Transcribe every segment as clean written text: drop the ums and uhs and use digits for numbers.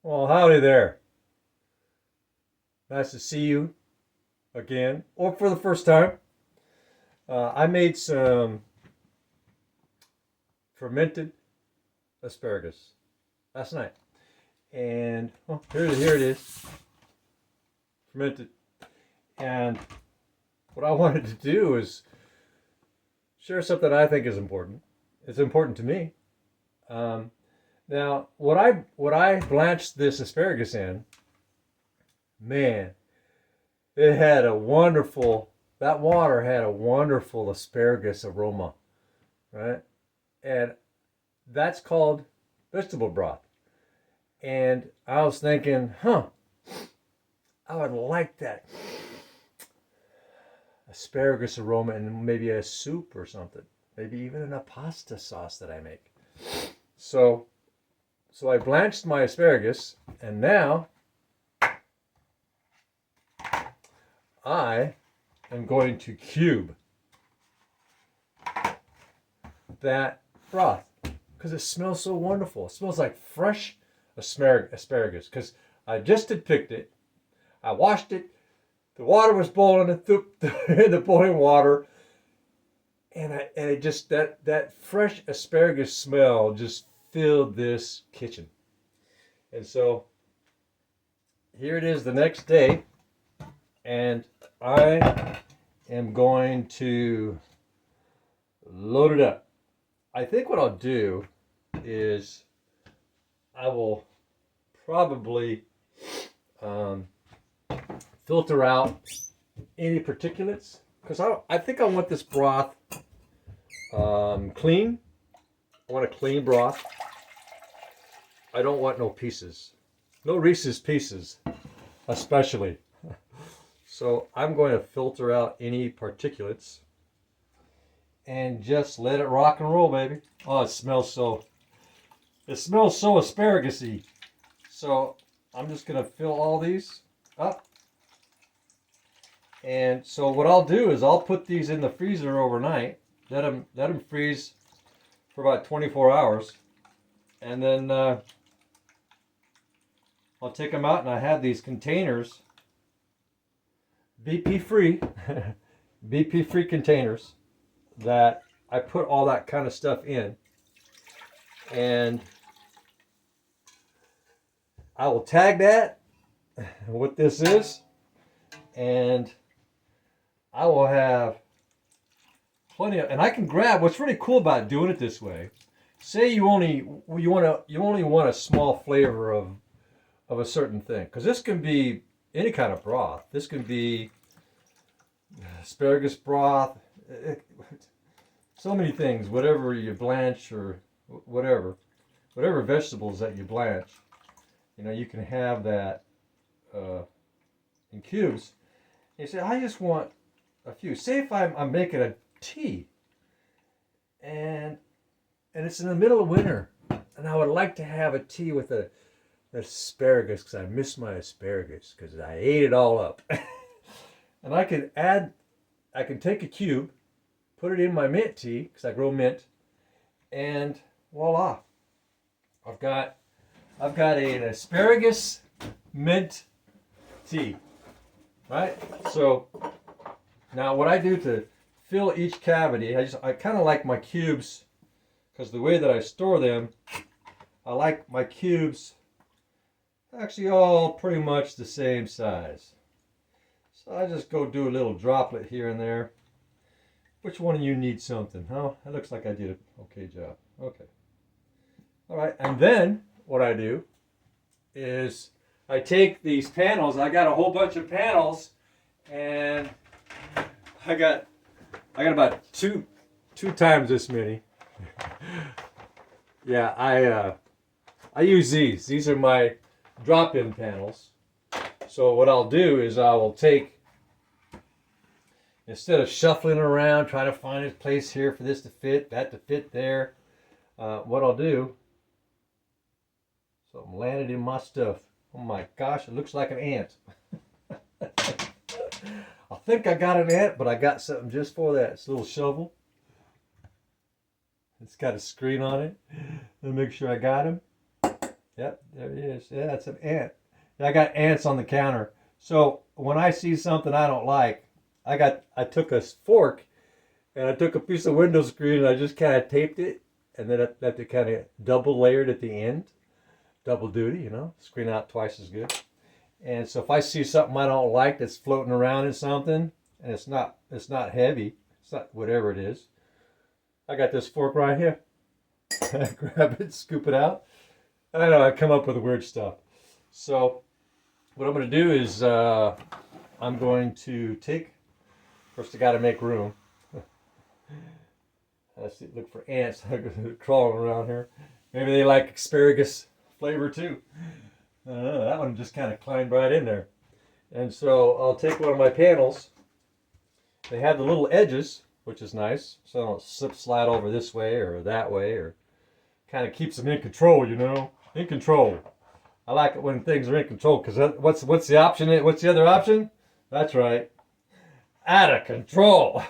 Well, howdy there. Nice to see you again, or for the first time. I made some fermented asparagus last night, and here it is, fermented. And what I wanted to do is share something I think is important. It's important to me. Um, Now, what I blanched this asparagus in, man, it had a wonderful. That water had a wonderful asparagus aroma, right? And that's called vegetable broth. And I was thinking, I would like that asparagus aroma in maybe a soup or something, maybe even in a pasta sauce that I make. So, so I blanched my asparagus, and now I am going to cube that broth because it smells so wonderful. It smells like fresh asparagus because I just had picked it. I washed it. The water was boiling in the boiling water, and it just that fresh asparagus smell just filled this kitchen. And so here it is the next day, and I am going to load it up. I think what I'll do is I will probably um, filter out any particulates because I think I want this broth clean. I want a clean broth. I don't want no pieces. No Reese's Pieces, especially. So I'm going to filter out any particulates and just let it rock and roll, baby. Oh, it smells so asparagus-y. So I'm just going to fill all these up. And so what I'll do is I'll put these in the freezer overnight, let them freeze for about 24 hours, and then I'll take them out, and I have these containers, BP free, BP free containers that I put all that kind of stuff in, and I will tag that what this is, and I will have plenty of, and I can grab. What's really cool about doing it this way, say you only want a small flavor of a certain thing, because this can be any kind of broth. This can be asparagus broth, so many things. Whatever you blanch or whatever vegetables that you blanch, you can have that in cubes. You say, I just want a few. Say if I'm making a tea, and it's in the middle of winter, and I would like to have a tea with a asparagus because I miss my asparagus because I ate it all up. And I can take a cube, put it in my mint tea because I grow mint, and voila, I've got an asparagus mint tea, right? So now what I do to fill each cavity, I kind of like my cubes because the way that I store them, I like my cubes actually all pretty much the same size. So I just go do a little droplet here and there. Which one of you needs something? Oh, it looks like I did an okay job. Okay. All right, and then what I do is I take these panels. I got a whole bunch of panels, and I got about two times this many. Yeah, I use these. These are my drop-in panels. So what I'll do is I will take, instead of shuffling around trying to find a place here for this to fit, that to fit there, what I'll do, so I'm landed in my stuff. Oh my gosh, it looks like an ant. I think I got an ant, but I got something just for that. It's a little shovel. It's got a screen on it. Let me make sure I got him. Yep, there he is. Yeah, that's an ant. Yeah, I got ants on the counter. So when I see something I don't like, I took a fork and I took a piece of window screen and I just kind of taped it, and then I left it kind of double layered at the end, double duty, screen out twice as good. And so if I see something I don't like that's floating around in something, and it's not heavy, it's not whatever it is, I got this fork right here. I grab it, scoop it out. I know I come up with weird stuff. So what I'm going to do is I'm going to take. First, I got to make room. Let's see, look for ants crawling around here. Maybe they like asparagus flavor too. I don't know. That one just kind of climbed right in there. And so I'll take one of my panels. They have the little edges, which is nice, so I don't slide over this way or that way, or kind of keeps them in control, in control. I like it when things are in control, because what's the option? What's the other option? That's right, out of control.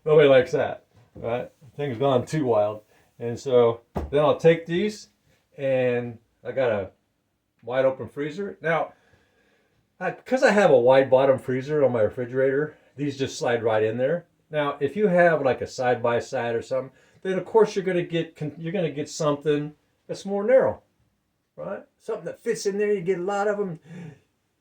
Nobody likes that, right? Things gone too wild. And so then I'll take these, and I got a wide open freezer. Now, because I have a wide bottom freezer on my refrigerator, these just slide right in there. Now, if you have like a side by side or something, then of course you're gonna get something that's more narrow, right? Something that fits in there. You get a lot of them.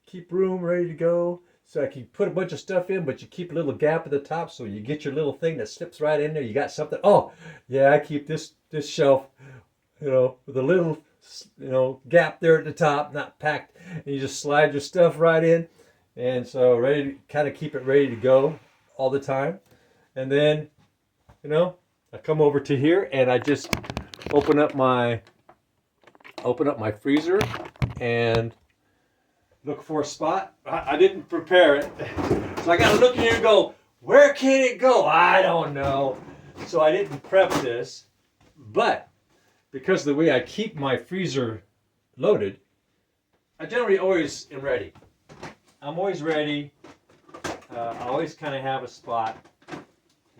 Keep room ready to go. So I can put a bunch of stuff in, but you keep a little gap at the top, so you get your little thing that slips right in there. You got something. Oh, yeah, I keep this shelf, with a little, gap there at the top, not packed. And you just slide your stuff right in, and so ready to kind of keep it ready to go all the time. And then, I come over to here and I just open up my freezer and look for a spot. I didn't prepare it. So I got to look here and go, where can it go? I don't know. So I didn't prep this. But because of the way I keep my freezer loaded, I generally always am ready. I'm always ready. I always kind of have a spot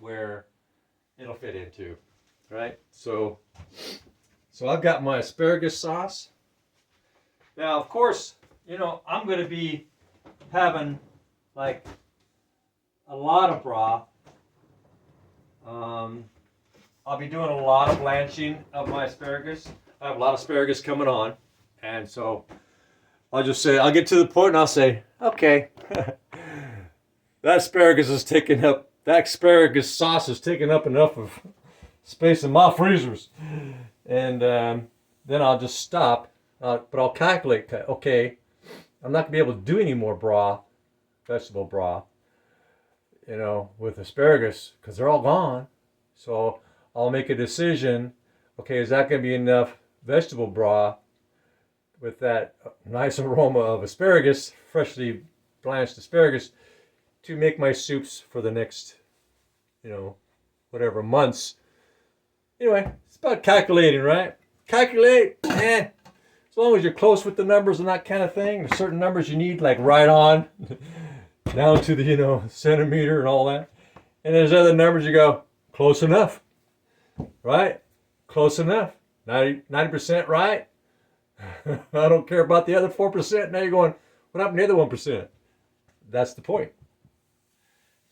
where it'll fit into, right? So I've got my asparagus sauce. Now, of course, I'm going to be having like a lot of broth. I'll be doing a lot of blanching of my asparagus. I have a lot of asparagus coming on, and so I'll get to the point and I'll say, okay, that asparagus sauce is taking up enough of space in my freezers. And then I'll just stop, but I'll calculate, okay, I'm not going to be able to do any more broth, vegetable broth, with asparagus, because they're all gone. So I'll make a decision, okay, is that going to be enough vegetable broth with that nice aroma of asparagus, freshly blanched asparagus, to make my soups for the next, whatever months. Anyway, it's about calculating, right? Calculate, as long as you're close with the numbers and that kind of thing. There's certain numbers you need, like right on, down to the, centimeter and all that. And there's other numbers you go, close enough, right? Close enough. 90% right? I don't care about the other 4%. Now you're going, what happened to the other 1%? That's the point.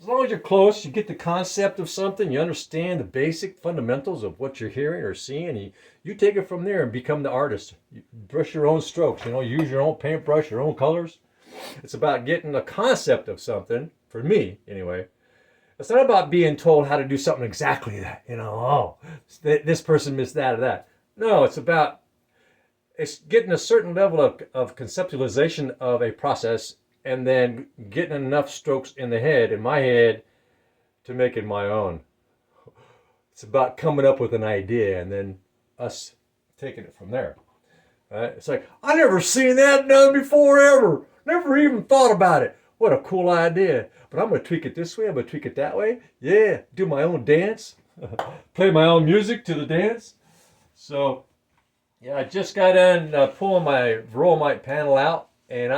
As long as you're close, you get the concept of something, you understand the basic fundamentals of what you're hearing or seeing, and you take it from there and become the artist. You brush your own strokes, use your own paintbrush, your own colors. It's about getting a concept of something, for me anyway. It's not about being told how to do something exactly that, this person missed that or that. No, it's getting a certain level of conceptualization of a process, and then getting enough strokes in my head, to make it my own. It's about coming up with an idea and then us taking it from there. Right? It's like, I never seen that done before ever. Never even thought about it. What a cool idea. But I'm going to tweak it this way. I'm going to tweak it that way. Yeah, do my own dance. Play my own music to the dance. So, yeah, I just got done pulling my veromite panel out, and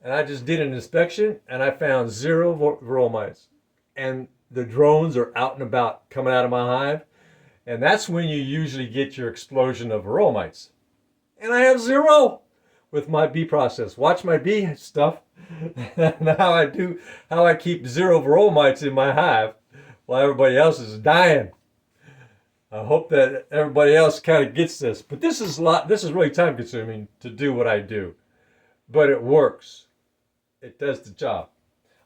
I just did an inspection, and I found 0 veromites. And the drones are out and about coming out of my hive. And that's when you usually get your explosion of veromites. and I have 0 with my bee process. Watch my bee stuff and how I keep 0 varroa mites in my hive while everybody else is dying. I hope that everybody else kind of gets this, but this is really time consuming to do what I do, but it works. It does the job.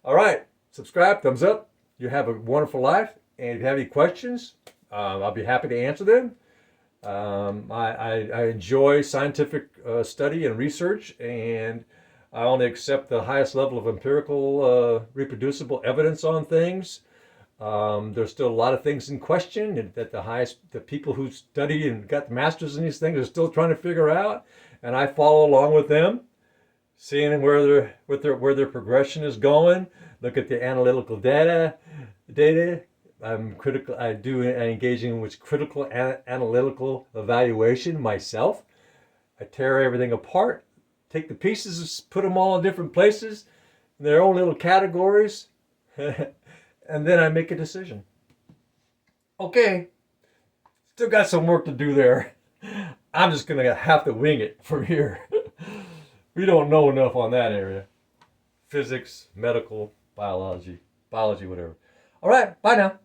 All right, subscribe, thumbs up. You have a wonderful life, and if you have any questions, I'll be happy to answer them. I enjoy scientific study and research, and I only accept the highest level of empirical, reproducible evidence on things. There's still a lot of things in question and that the people who study and got the masters in these things are still trying to figure out, and I follow along with them, seeing where their progression is going. Look at the analytical data. I'm critical. I engage in what's critical analytical evaluation myself. I tear everything apart, take the pieces, put them all in different places, in their own little categories, and then I make a decision. Okay, still got some work to do there. I'm just gonna have to wing it from here. We don't know enough on that area. Physics, medical, biology, whatever. All right, bye now.